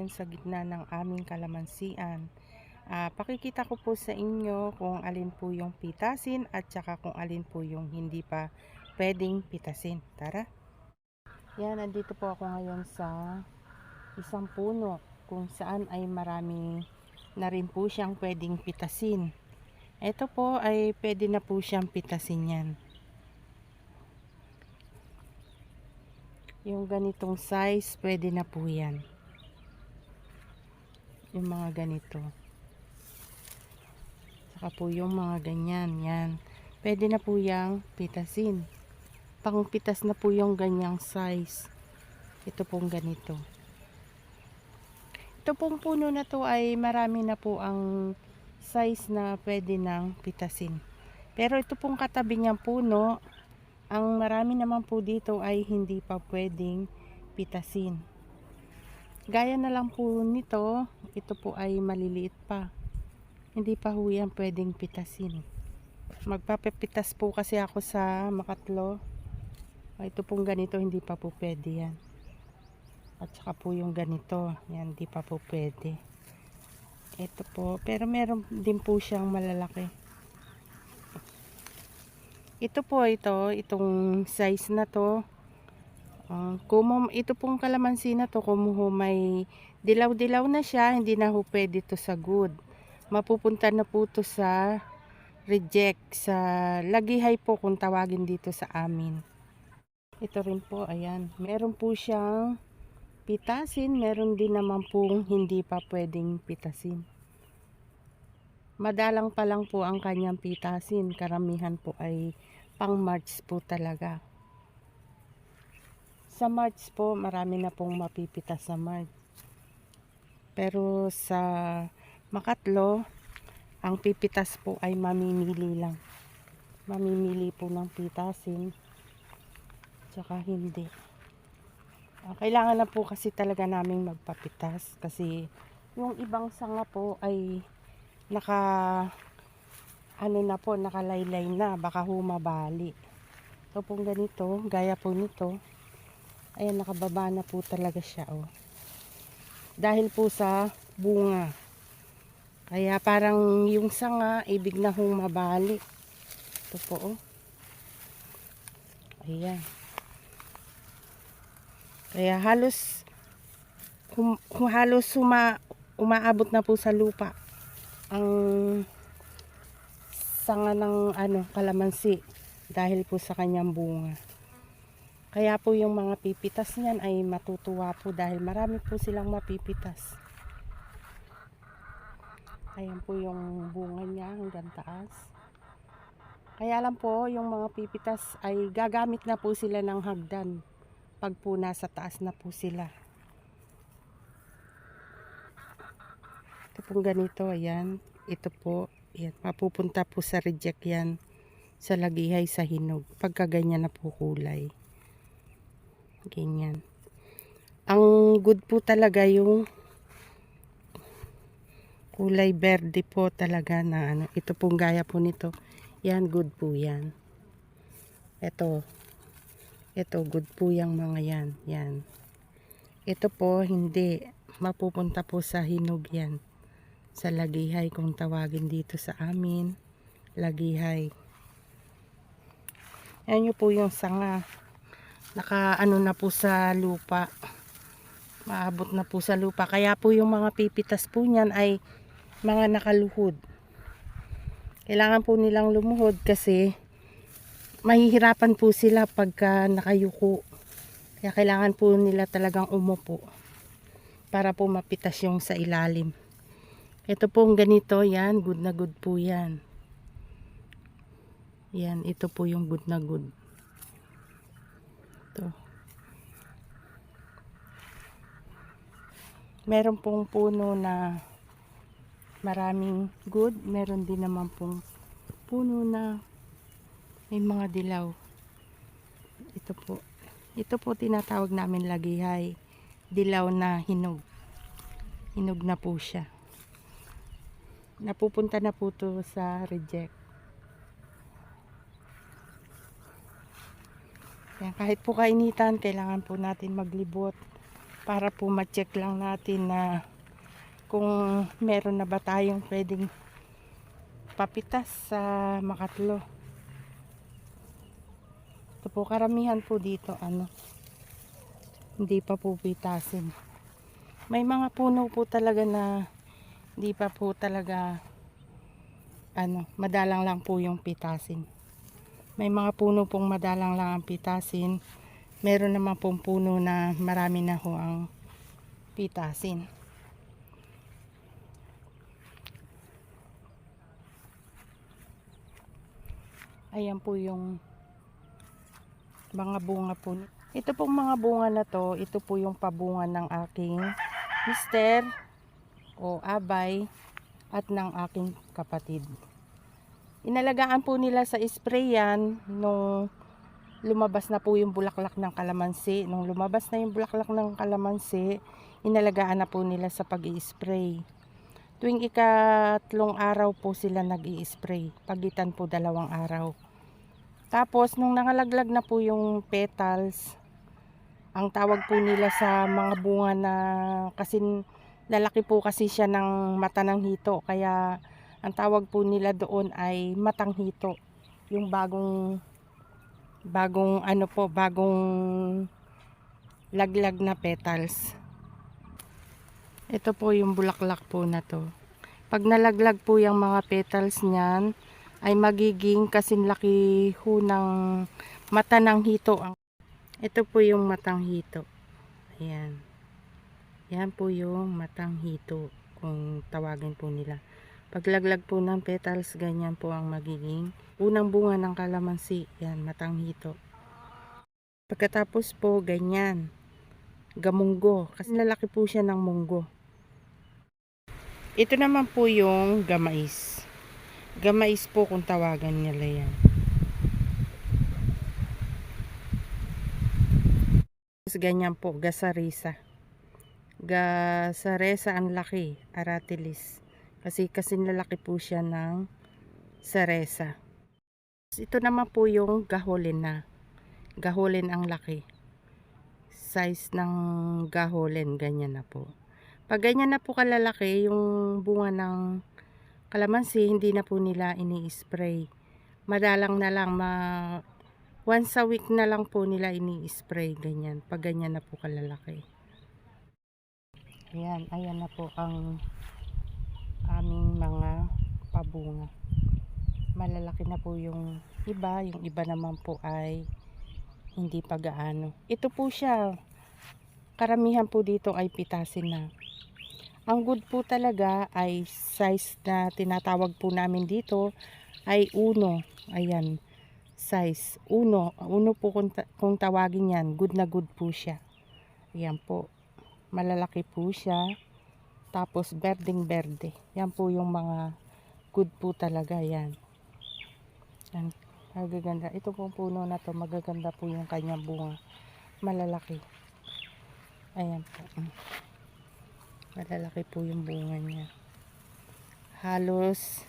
ngayon sa gitna ng aming kalamansian. Pakikita ko po sa inyo kung alin po yung pitasin at saka kung alin po yung hindi pa pwedeng pitasin. Tara! Yan, andito po ako ngayon sa isang puno kung saan ay marami na rin po siyang pwedeng pitasin. Ito po ay pwede na po siyang pitasin yan. Yung ganitong size, pwede na po yan. Yung mga ganito. Saka po yung mga ganyan, yan. Pwede na po yang pitasin. Pangpitas na po yung ganyang size. Ito pong ganito. Ito pong puno na to ay marami na po ang size na pwede nang pitasin. Pero ito pong katabi niyang puno, ang marami naman po dito ay hindi pa pwedeng pitasin. Gaya na lang po nito, ito po ay maliliit pa. Hindi pa ho yan pwedeng pitasin. Magpapapitas po kasi ako sa Makatlo. Ito pong ganito, hindi pa po pwede yan. At saka po yung ganito, yan, hindi pa po pwede. Ito po, pero meron din po siyang malalaki. Ito po, itong size na to. Ito pong kalamansi na to, kung may dilaw-dilaw na siya, hindi na ho pwede to sa good. Mapupunta na po to sa reject, sa lagihay po kung tawagin dito sa amin. Ito rin po, ayan. Meron po siyang pitasin, meron din naman pong hindi pa pwedeng pitasin. Madalang pa lang po ang kanyang pitasin. Karamihan po ay pang March po talaga. Sa March po, marami na pong mapipitas sa March. Pero sa Makatlo, ang pipitas po ay mamimili lang. Mamimili po ng pitasin. Tsaka hindi. Kailangan na po kasi talaga naming magpapitas. Kasi yung ibang sanga po ay nakalaylay na. Baka humabali. Ito pong ganito, gaya po nito. Ayan, nakababa na po talaga siya, oh. Dahil po sa bunga. Kaya parang yung sanga, ibig na humabali. Ito po, oh. Ayan. Kaya halos umaabot na po sa lupa ang sanga ng kalamansi dahil po sa kanyang bunga. Kaya po yung mga pipitas niyan ay matutuwa po dahil marami po silang mapipitas. Ayan po yung bunga niya hanggang taas. Kaya lang po yung mga pipitas ay gagamit na po sila ng hagdan pag po nasa taas na po sila. Ito pong ganito, ayan. Ito po, ayan, mapupunta po sa reject yan sa lagihay sa hinog. Pagka ganyan na po kulay. Ganyan. Ang good po talaga yung kulay berde po talaga na ito pong gaya po nito. Yan, good po yan. Ito good po yung mga yan. Yan. Ito po, hindi. Mapupunta po sa hinog yan. Sa lagihay kung tawagin dito sa amin. Lagihay. Yan yun po yung sanga. Naka na po sa lupa. Maabot na po sa lupa. Kaya po yung mga pipitas po niyan ay mga nakaluhod. Kailangan po nilang lumuhod kasi mahihirapan po sila pagka nakayuko. Kaya kailangan po nila talagang umupo para po mapitas yung sa ilalim. Ito pong ganito, yan, good na good po yan. Yan, ito po yung good na good. Ito. Meron pong puno na maraming good, meron din naman pong puno na may mga dilaw. Ito po tinatawag namin lagihay, dilaw na hinog. Hinog na po siya. Napupunta na po to sa reject. Yan, kahit po kainitan, kailangan po natin maglibot para po ma-check lang natin na kung meron na ba tayong pwedeng papitas sa Makatlo. Ito po, karamihan po dito hindi pa po pitasin. May mga puno po talaga na hindi pa po talaga madalang lang po yung pitasin. May mga puno pong madalang lang ang pitasin. Meron naman pong puno na marami na ho ang pitasin. Ayan po yung mga bunga po. Ito pong mga bunga na to, ito po yung pabunga ng aking mister o abay at ng aking kapatid. Inalagaan po nila sa spray yan nung lumabas na po yung bulaklak ng kalamansi. Nung lumabas na yung bulaklak ng kalamansi, inalagaan na po nila sa pag-i-spray. Tuwing ikatlong araw po sila nag-i-spray. Pagitan po 2 araw. Tapos nung nangalaglag na po yung petals, ang tawag po nila sa mga bunga na kasi lalaki po kasi siya ng mata ng hito, kaya ang tawag po nila doon ay matang hito. Yung bagong laglag na petals. Ito po yung bulaklak po na to. Pag nalaglag po yung mga petals niyan, ay magiging kasing laki ho ng mata ng hito. Ito po yung matang hito. Ayan. Yan po yung matang hito kung tawagin po nila. Paglaglag po ng petals, ganyan po ang magiging unang bunga ng kalamansi. Yan, matang hito. Pagkatapos po, ganyan. Gamunggo. Kasi lalaki po siya ng munggo. Ito naman po yung gamais. Gamais po kung tawagan nila yan. Ganyan po, gasarisa. Gasaresa ang laki, aratilis. Kasi lalaki po siya ng saresa. Ito naman po yung gaholen na. Gaholen ang laki. Size ng gaholen, ganyan na po. Pag ganyan na po kalalaki, yung bunga ng kalamansi, hindi na po nila ini-spray. Madalang na lang, once a week na lang po nila ini-spray, ganyan. Pag ganyan na po kalalaki. Ayan na po ang aming mga pabunga. Malalaki na po yung iba naman po ay hindi pa gaano. Ito po siya, karamihan po dito ay pitasin na. Ang good po talaga ay size na tinatawag po namin dito ay 1. Ayan, size 1 po kung tawagin yan. Good na good po siya. Ayan po, malalaki po siya. Tapos berdeng berde. Yan po yung mga good po talaga. Yan. Yan. Magaganda. Ito pong puno na to, magaganda po yung kanyang bunga. Malalaki. Ayan po. Malalaki po yung bunga niya. Halos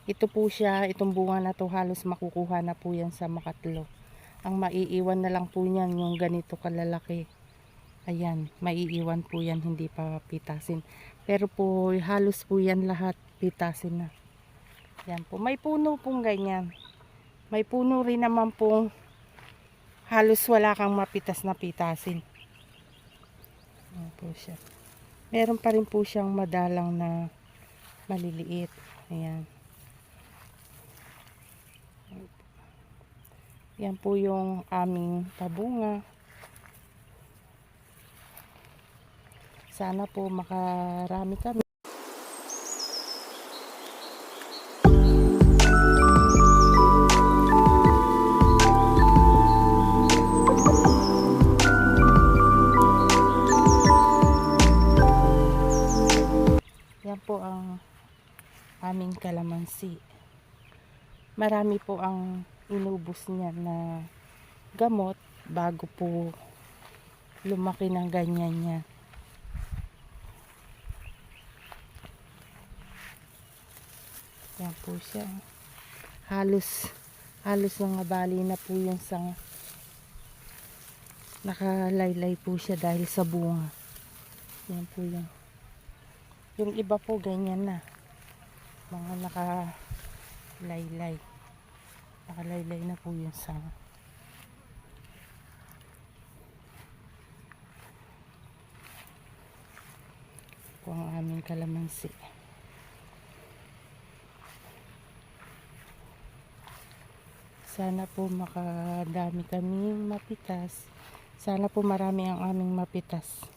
ito po siya, itong bunga na to halos makukuha na po yan sa Makatlo. Ang maiiwan na lang po niyan yung ganito kalalaki. Ayan, maiiwan po yan, hindi pa pitasin. Pero po halos po yan lahat pitasin na. Yan po, may puno pong ganyan. May puno rin naman pong halos wala kang mapitas na pitasin. Ayan po siya. Meron pa rin po siyang madalang na maliliit. Ayan. Yan po yung aming pabunga. Sana po makarami kami. Yan po ang aming kalamansi. Marami po ang inubos niya na gamot bago po lumaki ng ganyan niya. Yan po siya. Halos nangabali na po yung sanga. Nakalaylay po siya dahil sa bunga. Yan po yan. Yung iba po ganyan na. Mga nakalaylay. Nakalaylay na po yung sanga. Po ang aming kalamansi. Sana po makadami kaming mapitas. Sana po marami ang aming mapitas.